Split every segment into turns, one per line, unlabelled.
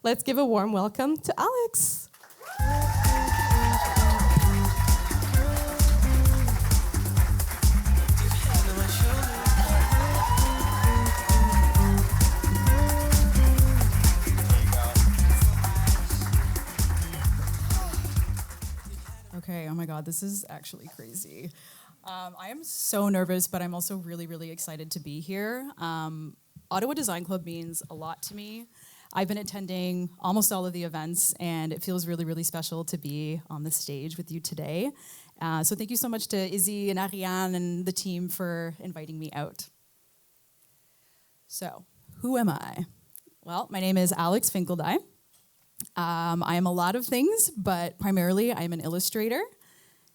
Let's give a warm welcome to Alex.
Okay, oh my God, this is actually crazy. I am so nervous, but I'm also really, really excited to be here. Ottawa Design Club means a lot to me. I've been attending almost all of the events, and it feels really, really special to be on the stage with you today. So thank you so much to Izzy and Ariane and the team for inviting me out. So, who am I? Well, my name is Alex Finkeldey. I am a lot of things, but primarily I'm an illustrator.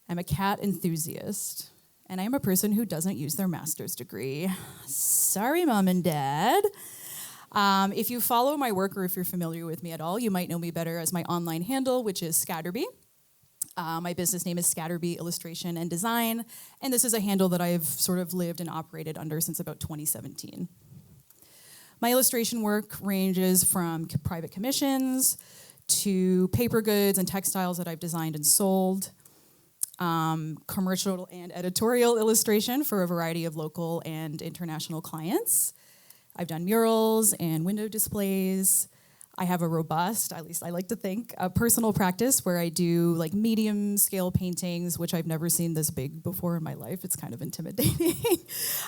I'm a cat enthusiast, and I'm a person who doesn't use their master's degree. Sorry, Mom and Dad. If you follow my work or if you're familiar with me at all, you might know me better as my online handle, which is Scatterbee. My business name is Scatterbee Illustration and Design, and this is a handle that I've sort of lived and operated under since about 2017. My illustration work ranges from private commissions to paper goods and textiles that I've designed and sold, commercial and editorial illustration for a variety of local and international clients. I've done murals and window displays. I have a robust, at least I like to think, a personal practice where I do like medium scale paintings, which I've never seen this big before in my life. It's kind of intimidating.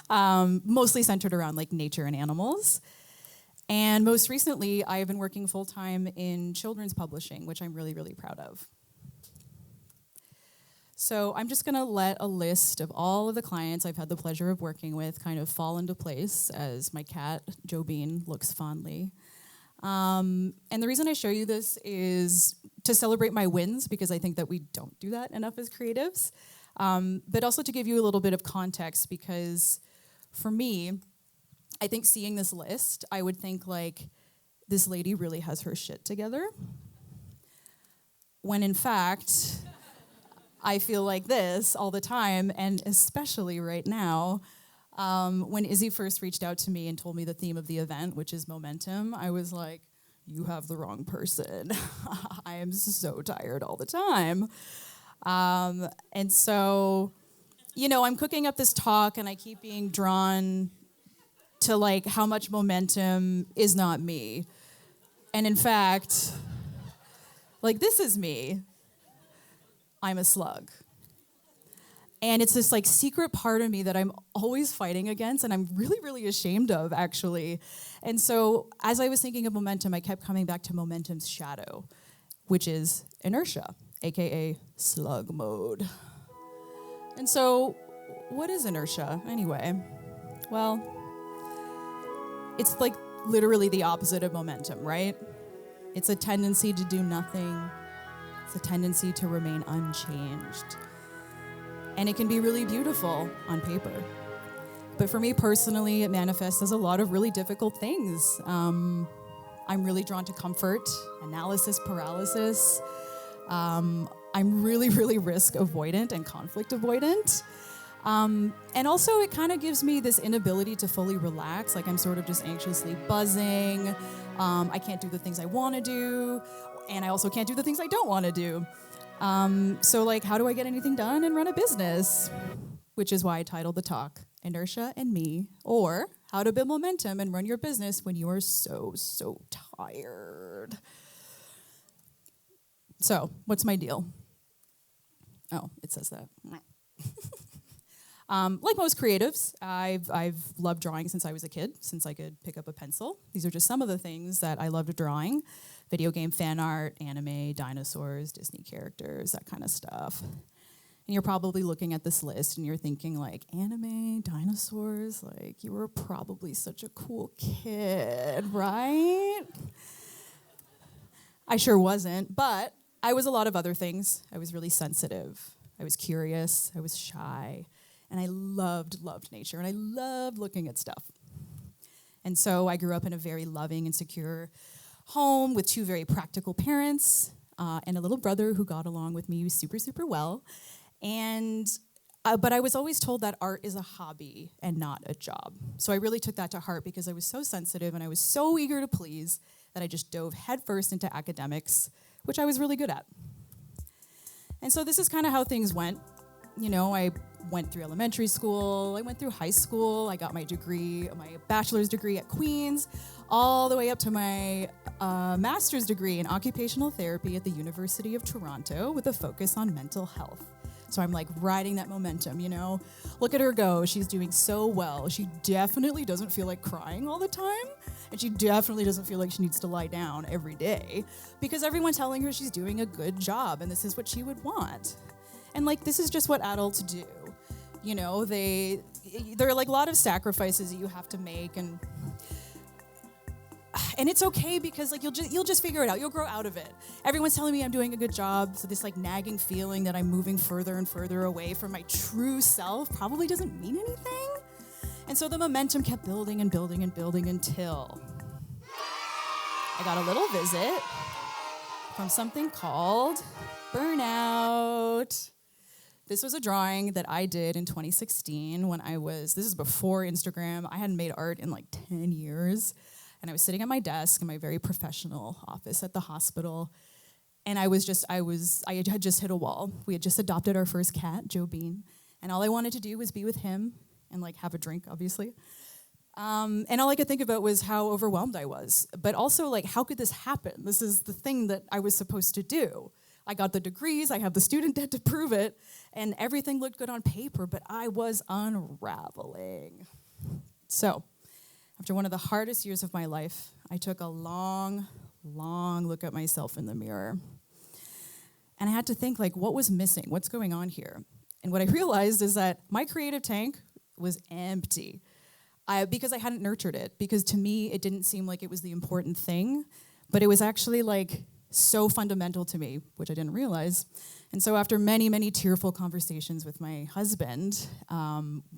Mostly centered around like nature and animals. And most recently, I have been working full-time in children's publishing, which I'm really, really proud of. So I'm just gonna let a list of all of the clients I've had the pleasure of working with kind of fall into place as my cat, Joe Bean, looks fondly. And the reason I show you this is to celebrate my wins, because I think that we don't do that enough as creatives, but also to give you a little bit of context, because for me, I think seeing this list, I would think like, this lady really has her shit together. When in fact, I feel like this all the time, and especially right now. When Izzy first reached out to me and told me the theme of the event, which is momentum, I was like, you have the wrong person. I am so tired all the time. And so, you know, I'm cooking up this talk and I keep being drawn to like how much momentum is not me. And in fact, like this is me. I'm a slug. And it's this like secret part of me that I'm always fighting against and I'm really, really ashamed of actually. And so as I was thinking of momentum, I kept coming back to momentum's shadow, which is inertia, AKA slug mode. And so what is inertia anyway? Well, it's like literally the opposite of momentum, right? It's a tendency to do nothing. It's a tendency to remain unchanged. And it can be really beautiful on paper. But for me personally, it manifests as a lot of really difficult things. I'm really drawn to comfort, analysis paralysis. I'm really, really risk avoidant and conflict avoidant. And also it kind of gives me this inability to fully relax, like I'm sort of just anxiously buzzing. I can't do the things I want to do, and I also can't do the things I don't want to do. So like, how do I get anything done and run a business? Which is why I titled the talk, Inertia and Me, or How to Build Momentum and Run Your Business When You Are So Tired. So, what's my deal? Oh, it says that. Like most creatives, I've loved drawing since I was a kid, since I could pick up a pencil. These are just some of the things that I loved drawing. Video game fan art, anime, dinosaurs, Disney characters, that kind of stuff. And you're probably looking at this list and you're thinking like, anime, dinosaurs, like you were probably such a cool kid, right? I sure wasn't, but I was a lot of other things. I was really sensitive. I was curious. I was shy. And I loved nature, and I loved looking at stuff. And so I grew up in a very loving and secure home with two very practical parents and a little brother who got along with me super, super well. And but I was always told that art is a hobby and not a job. So I really took that to heart because I was so sensitive and I was so eager to please that I just dove headfirst into academics, which I was really good at. And so this is kind of how things went. You know, I went through elementary school, I went through high school, I got my degree, my bachelor's degree at Queen's, all the way up to my master's degree in occupational therapy at the University of Toronto with a focus on mental health. So I'm like riding that momentum, you know. Look at her go, she's doing so well. She definitely doesn't feel like crying all the time, and she definitely doesn't feel like she needs to lie down every day because everyone's telling her she's doing a good job and this is what she would want. And like, this is just what adults do. You know, there are like a lot of sacrifices that you have to make, and it's okay because like you'll just figure it out. You'll grow out of it. Everyone's telling me I'm doing a good job, so this like nagging feeling that I'm moving further and further away from my true self probably doesn't mean anything. And so the momentum kept building and building and building until I got a little visit from something called burnout. This was a drawing that I did in 2016 when this is before Instagram. I hadn't made art in like 10 years. And I was sitting at my desk in my very professional office at the hospital. And I had just hit a wall. We had just adopted our first cat, Joe Bean. And all I wanted to do was be with him and like have a drink, obviously. And all I could think about was how overwhelmed I was. But also like, how could this happen? This is the thing that I was supposed to do. I got the degrees, I have the student debt to prove it, and everything looked good on paper, but I was unraveling. So, after one of the hardest years of my life, I took a long, long look at myself in the mirror. And I had to think, like, what was missing? What's going on here? And what I realized is that my creative tank was empty because I hadn't nurtured it, because to me, it didn't seem like it was the important thing, but it was actually, like, so fundamental to me, which I didn't realize. And so after many, many tearful conversations with my husband,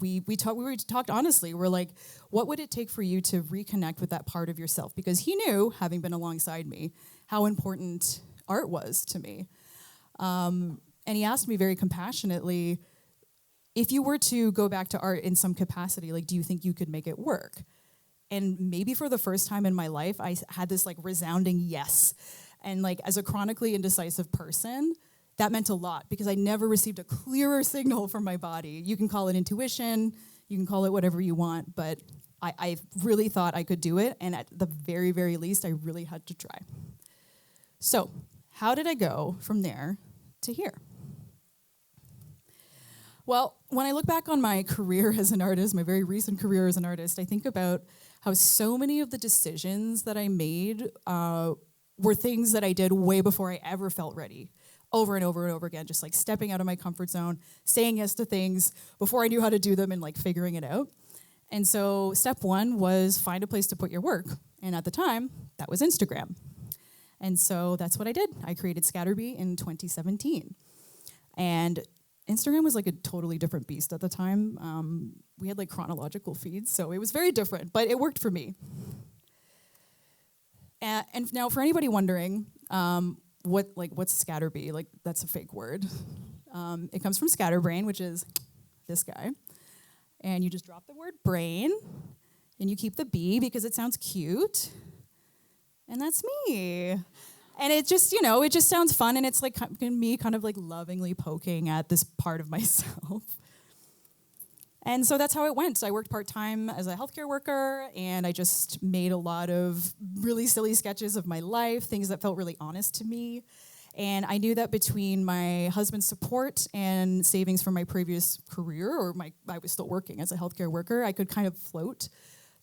we talked honestly. We're like, what would it take for you to reconnect with that part of yourself? Because he knew, having been alongside me, how important art was to me. And he asked me very compassionately, if you were to go back to art in some capacity, like, do you think you could make it work? And maybe for the first time in my life, I had this like resounding yes. And like, as a chronically indecisive person, that meant a lot because I never received a clearer signal from my body. You can call it intuition, you can call it whatever you want, but I really thought I could do it, and at the very, very least, I really had to try. So, how did I go from there to here? Well, when I look back on my career as an artist, my very recent career as an artist, I think about how so many of the decisions that I made were things that I did way before I ever felt ready, over and over and over again, just like stepping out of my comfort zone, saying yes to things before I knew how to do them and like figuring it out. And so step one was find a place to put your work. And at the time, that was Instagram. And so that's what I did. I created Scatterbee in 2017. And Instagram was like a totally different beast at the time. We had like chronological feeds, so it was very different, but it worked for me. And now, for anybody wondering, what's Scatterbee? Like, that's a fake word. It comes from scatterbrain, which is this guy. And you just drop the word brain, and you keep the B because it sounds cute. And that's me. And it just, it just sounds fun, and it's like me kind of like lovingly poking at this part of myself. And so that's how it went. So I worked part-time as a healthcare worker, and I just made a lot of really silly sketches of my life, things that felt really honest to me. And I knew that between my husband's support and savings from my previous career, I was still working as a healthcare worker, I could kind of float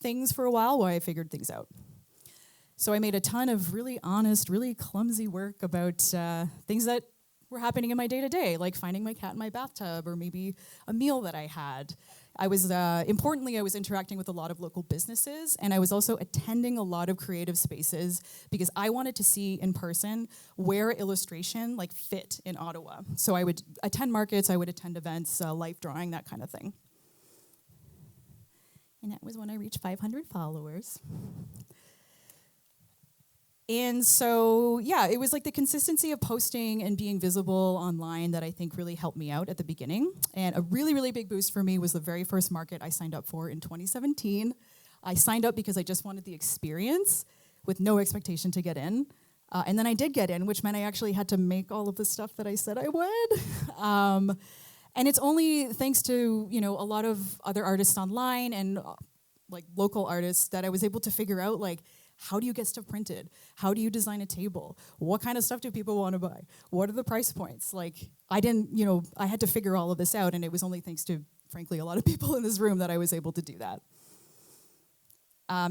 things for a while I figured things out. So I made a ton of really honest, really clumsy work about things that were happening in my day-to-day, like finding my cat in my bathtub or maybe a meal that I had. Importantly, I was interacting with a lot of local businesses, and I was also attending a lot of creative spaces because I wanted to see in person where illustration fit in Ottawa. So I would attend markets, I would attend events, life drawing, that kind of thing. And that was when I reached 500 followers. And so, it was like the consistency of posting and being visible online that I think really helped me out at the beginning. And a really, really big boost for me was the very first market I signed up for in 2017. I signed up because I just wanted the experience, with no expectation to get in. And then I did get in, which meant I actually had to make all of the stuff that I said I would. And it's only thanks to, a lot of other artists online and like local artists that I was able to figure out, like, how do you get stuff printed? How do you design a table? What kind of stuff do people want to buy? What are the price points? Like, I had to figure all of this out, and it was only thanks to, frankly, a lot of people in this room that I was able to do that.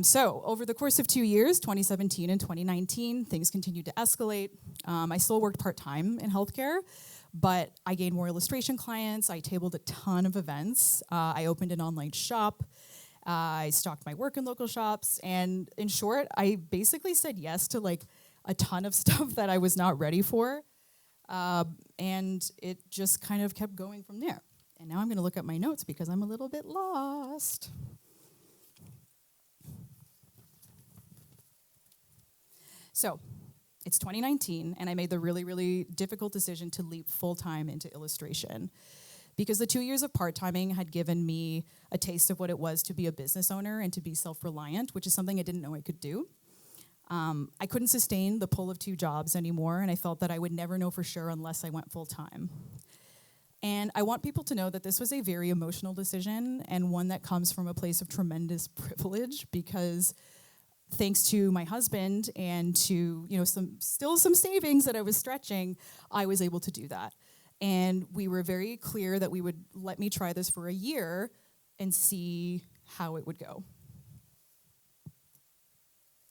So over the course of 2 years, 2017 and 2019, things continued to escalate. I still worked part-time in healthcare, but I gained more illustration clients. I tabled a ton of events. I opened an online shop. I stocked my work in local shops. And in short, I basically said yes to like a ton of stuff that I was not ready for. And it just kind of kept going from there. And now I'm going to look at my notes because I'm a little bit lost. So it's 2019, and I made the really, really difficult decision to leap full-time into illustration because the 2 years of part-timing had given me a taste of what it was to be a business owner and to be self-reliant, which is something I didn't know I could do. I couldn't sustain the pull of 2 jobs anymore, and I felt that I would never know for sure unless I went full-time. And I want people to know that this was a very emotional decision and one that comes from a place of tremendous privilege because thanks to my husband and to some savings that I was stretching, I was able to do that. And we were very clear that we would let me try this for a year and see how it would go.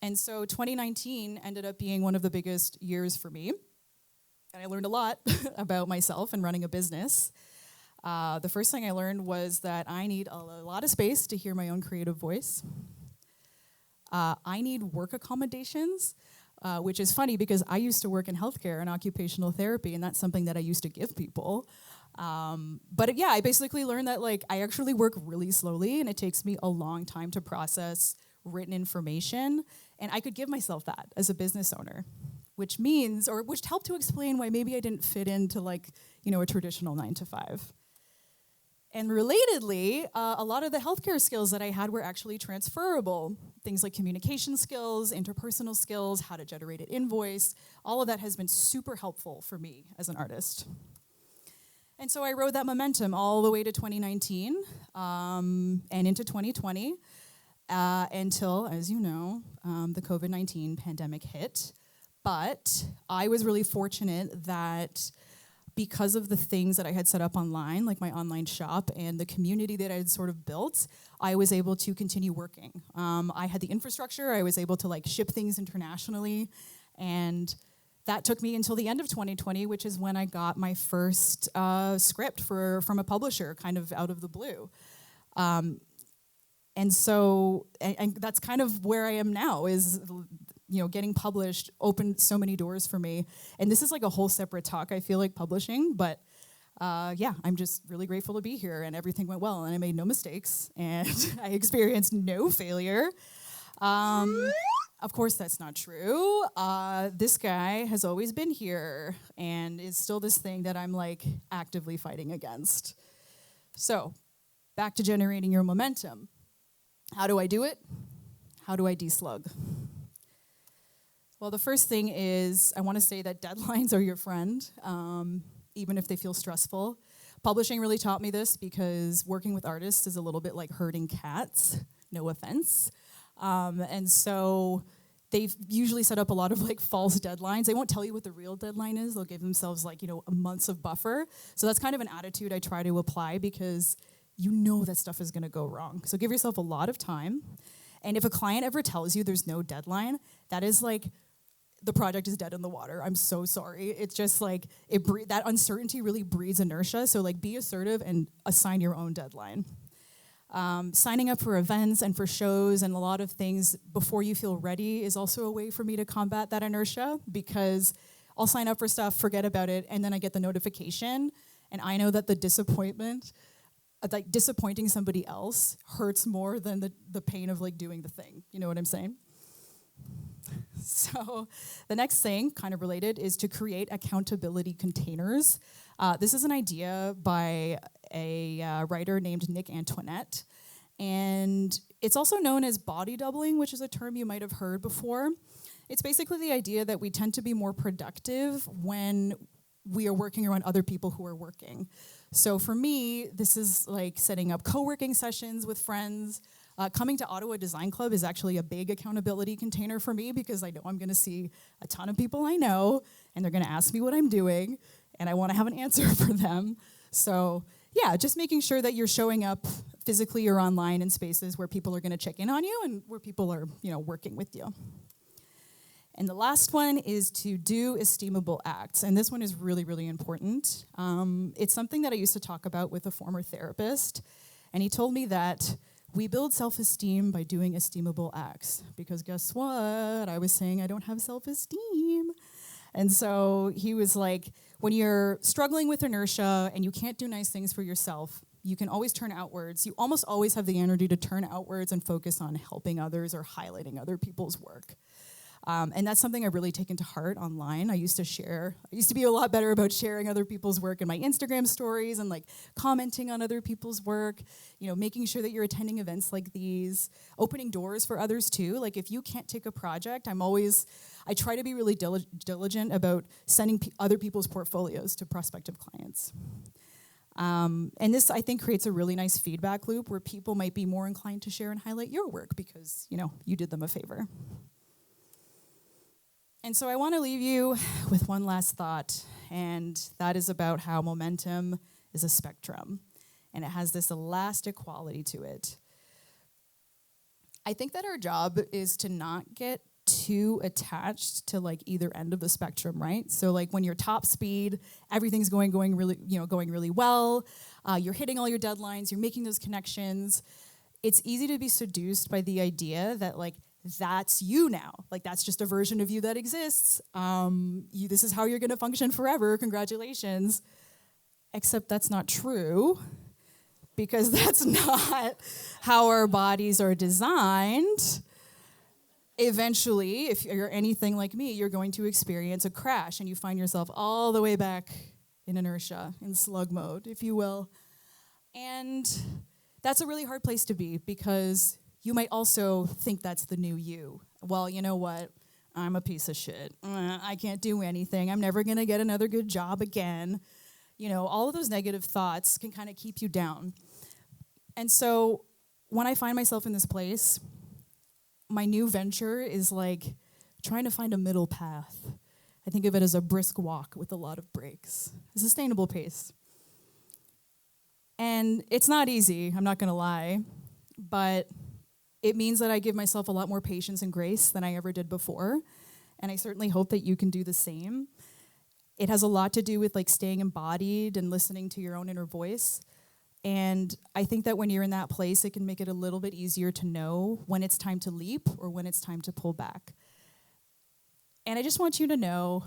And so 2019 ended up being one of the biggest years for me. And I learned a lot about myself and running a business. The first thing I learned was that I need a lot of space to hear my own creative voice. I need work accommodations, which is funny because I used to work in healthcare and occupational therapy, and that's something that I used to give people. I basically learned that I actually work really slowly, and it takes me a long time to process written information, and I could give myself that as a business owner, which helped to explain why maybe I didn't fit into a traditional 9-to-5. And relatedly, a lot of the healthcare skills that I had were actually transferable. Things like communication skills, interpersonal skills, how to generate an invoice, all of that has been super helpful for me as an artist. And so I rode that momentum all the way to 2019 and into 2020 until, as you know, the COVID-19 pandemic hit. But I was really fortunate that because of the things that I had set up online, like my online shop and the community that I had sort of built, I was able to continue working. I had the infrastructure, I was able to ship things internationally, and that took me until the end of 2020, which is when I got my first script from a publisher, kind of out of the blue. And that's kind of where I am now, is getting published opened so many doors for me. And this is a whole separate talk, I feel like, publishing, but I'm just really grateful to be here, and everything went well, and I made no mistakes, and I experienced no failure. Of course, that's not true. This guy has always been here, and is still this thing that I'm actively fighting against. So, back to generating your momentum. How do I do it? How do I deslug? Well, the first thing is I want to say that deadlines are your friend, even if they feel stressful. Publishing really taught me this because working with artists is a little bit like herding cats, no offense. And so they've usually set up a lot of false deadlines. They won't tell you what the real deadline is. They'll give themselves a months of buffer. So that's kind of an attitude I try to apply because that stuff is going to go wrong. So give yourself a lot of time. And if a client ever tells you there's no deadline, that is the project is dead in the water. I'm so sorry. It's just that uncertainty really breeds inertia. So be assertive and assign your own deadline. Signing up for events and for shows and a lot of things before you feel ready is also a way for me to combat that inertia, because I'll sign up for stuff, forget about it, and then I get the notification, and I know that the disappointment, disappointing somebody else, hurts more than the pain of doing the thing. You know what I'm saying? So the next thing, kind of related, is to create accountability containers. This is an idea by a writer named Nick Antoinette. And It's also known as body doubling, which is a term you might have heard before. It's basically the idea that we tend to be more productive when we are working around other people who are working. So for me, this is like setting up co-working sessions with friends. Coming to Ottawa Design Club is actually a big accountability container for me because I know I'm going to see a ton of people I know, and they're going to ask me what I'm doing, and I want to have an answer for them. So yeah, just making sure that you're showing up physically or online in spaces where people are going to check in on you and where people are, working with you. And the last one is to do esteemable acts. And this one is really, really important. It's something that I used to talk about with a former therapist. And he told me that we build self-esteem by doing esteemable acts. Because guess what? I was saying I don't have self-esteem. And so he was like, when you're struggling with inertia and you can't do nice things for yourself, you can always turn outwards. You almost always have the energy to turn outwards and focus on helping others or highlighting other people's work. And that's something I've really taken to heart online. I used to be a lot better about sharing other people's work in my Instagram stories and like commenting on other people's work, making sure that you're attending events like these, opening doors for others too. Like if you can't take a project, I try to be really diligent about sending other people's portfolios to prospective clients. And this, I think, creates a really nice feedback loop where people might be more inclined to share and highlight your work because, you did them a favor. And so I want to leave you with one last thought, and that is about how momentum is a spectrum, and it has this elastic quality to it. I think that our job is to not get too attached to like either end of the spectrum, right? So like when you're top speed, everything's going really well, you're hitting all your deadlines, you're making those connections. It's easy to be seduced by the idea that like that's you now. Like that's just a version of you that exists. This is how you're going to function forever. Congratulations. Except that's not true because that's not how our bodies are designed. Eventually, if you're anything like me, you're going to experience a crash and you find yourself all the way back in inertia, in slug mode, if you will. And that's a really hard place to be because you might also think that's the new you. Well, you know what? I'm a piece of shit. I can't do anything. I'm never going to get another good job again. All of those negative thoughts can kind of keep you down. And so when I find myself in this place, my new venture is like trying to find a middle path. I think of it as a brisk walk with a lot of breaks, a sustainable pace. And it's not easy, I'm not going to lie, but it means that I give myself a lot more patience and grace than I ever did before, and I certainly hope that you can do the same. It has a lot to do with like staying embodied and listening to your own inner voice, and I think that when you're in that place, it can make it a little bit easier to know when it's time to leap or when it's time to pull back. And I just want you to know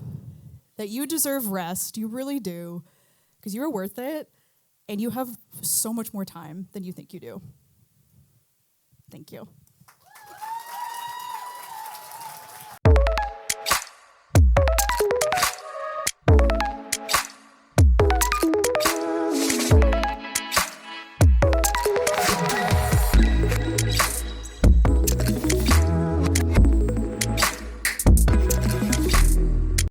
that you deserve rest, you really do, because you're worth it, and you have so much more time than you think you do. Thank you.